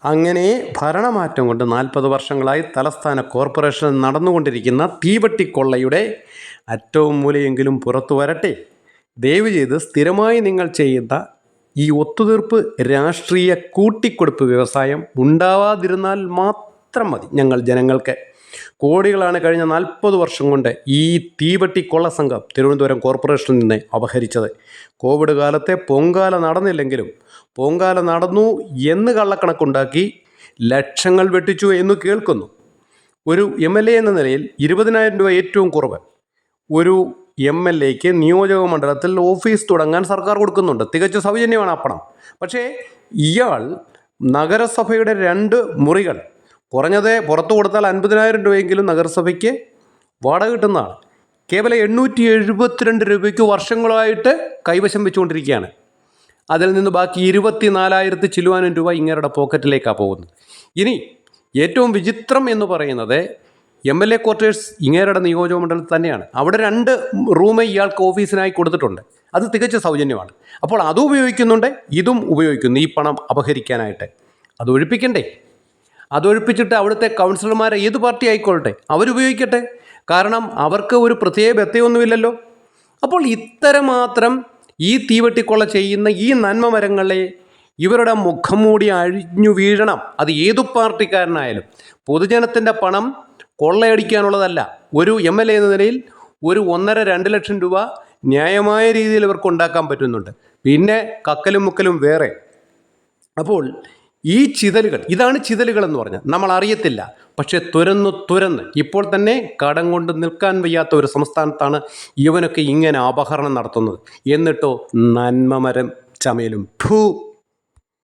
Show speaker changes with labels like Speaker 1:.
Speaker 1: അങ്ങനെ ഭരണമാറ്റം കൊണ്ട് 40 വർഷങ്ങളായി തലസ്ഥാന കോർപ്പറേഷനിൽ നടന്നുകൊണ്ടിരിക്കുന്ന തീവട്ടിക്കൊള്ളയുടെ അറ്റവും മൂലയെങ്കിലും പുറത്തു വരട്ടെ. ദയവ് ചെയ്ത് സ്ഥിരമായി നിങ്ങൾ ചെയ്യുന്ന ഈ ഒത്തുതീർപ്പ് രാഷ്ട്രീയ കൂട്ടിക്കൊടുപ്പ് വ്യവസായം ഉണ്ടാവാതിരുന്നാൽ മാത്രം മതി. ഞങ്ങൾ ജനങ്ങൾക്ക് കോടികളാണ് കഴിഞ്ഞ 40 വർഷം കൊണ്ട് ഈ തീവട്ടിക്കൊള്ള സംഘം തിരുവനന്തപുരം കോർപ്പറേഷനിൽ നിന്ന് അപഹരിച്ചത്. കോവിഡ് കാലത്തെ പൊങ്കാല നടന്നില്ലെങ്കിലും പൊങ്കാല നടന്നു എന്ന് കള്ളക്കണക്കുണ്ടാക്കി ലക്ഷങ്ങൾ വെട്ടിച്ചു എന്ന് കേൾക്കുന്നു. ഒരു MLA എന്ന നിലയിൽ 20,000 രൂപ ഏറ്റവും കുറവ് ഒരു MLAക്ക് നിയോജക മണ്ഡലത്തിൽ ഓഫീസ് തുടങ്ങാൻ സർക്കാർ കൊടുക്കുന്നുണ്ട്. തികച്ച സൗജന്യമാണ് ആ പണം. പക്ഷേ ഇയാൾ നഗരസഭയുടെ 2 മുറികൾ കുറഞ്ഞത് പുറത്തു കൊടുത്താൽ 50,000 രൂപയെങ്കിലും നഗരസഭയ്ക്ക് വാടക കിട്ടുന്നതാണ്. കേവലം 872 രൂപയ്ക്ക് വർഷങ്ങളായിട്ട് കൈവശം വെച്ചുകൊണ്ടിരിക്കുകയാണ്. അതിൽ നിന്ന് ബാക്കി 24,000 ചില്ലുവാനും രൂപ ഇങ്ങേരുടെ പോക്കറ്റിലേക്കാണ് പോകുന്നത്. ഇനി ഏറ്റവും വിചിത്രം എന്ന് പറയുന്നത് MLA ക്വാർട്ടേഴ്സ് ഇങ്ങേരുടെ നിയോജക മണ്ഡലത്തിൽ തന്നെയാണ്. അവിടെ 2 റൂം ഇയാൾക്ക് ഓഫീസിനായി കൊടുത്തിട്ടുണ്ട്. അത് തികച്ച സൗജന്യമാണ്. അപ്പോൾ അതും ഉപയോഗിക്കുന്നുണ്ട്, ഇതും ഉപയോഗിക്കുന്നു ഈ പണം അപഹരിക്കാനായിട്ട്. അത് ഒഴിപ്പിക്കണ്ടേ? അതൊഴിപ്പിച്ചിട്ട് അവിടുത്തെ കൗൺസിലർമാരെ ഏത് പാർട്ടി ആയിക്കൊള്ളട്ടെ അവരുപയോഗിക്കട്ടെ. കാരണം അവർക്ക് ഒരു പ്രത്യേക ബന്ധമൊന്നുമില്ലല്ലോ. അപ്പോൾ ഇത്തരമാത്രം ഈ തീവട്ടിക്കൊള്ള ചെയ്യുന്ന ഈ നന്മ മരങ്ങളെ ഇവരുടെ മുഖം മൂടി അഴിഞ്ഞു വീഴണം. അത് ഏതു പാർട്ടിക്കാരനായാലും. പൊതുജനത്തിൻ്റെ പണം കൊള്ളയടിക്കാനുള്ളതല്ല. ഒരു MLA എന്ന നിലയിൽ ഒരു 1.5-2 ലക്ഷം രൂപ ന്യായമായ രീതിയിൽ ഇവർക്ക് ഉണ്ടാക്കാൻ പറ്റുന്നുണ്ട്. പിന്നെ കക്കലും മുക്കലും വേറെ. അപ്പോൾ ഈ ചിതലുകൾ, ഇതാണ് ചിതലുകൾ എന്ന് പറഞ്ഞാൽ നമ്മൾ അറിയത്തില്ല. പക്ഷേ തുരന്ന് ഇപ്പോൾ തന്നെ കടം കൊണ്ട് നിൽക്കാൻ വയ്യാത്ത ഒരു സംസ്ഥാനത്താണ് ഇവനൊക്കെ ഇങ്ങനെ അപഹരണം നടത്തുന്നത്. എന്നിട്ടോ നന്മമരം ചമയലും.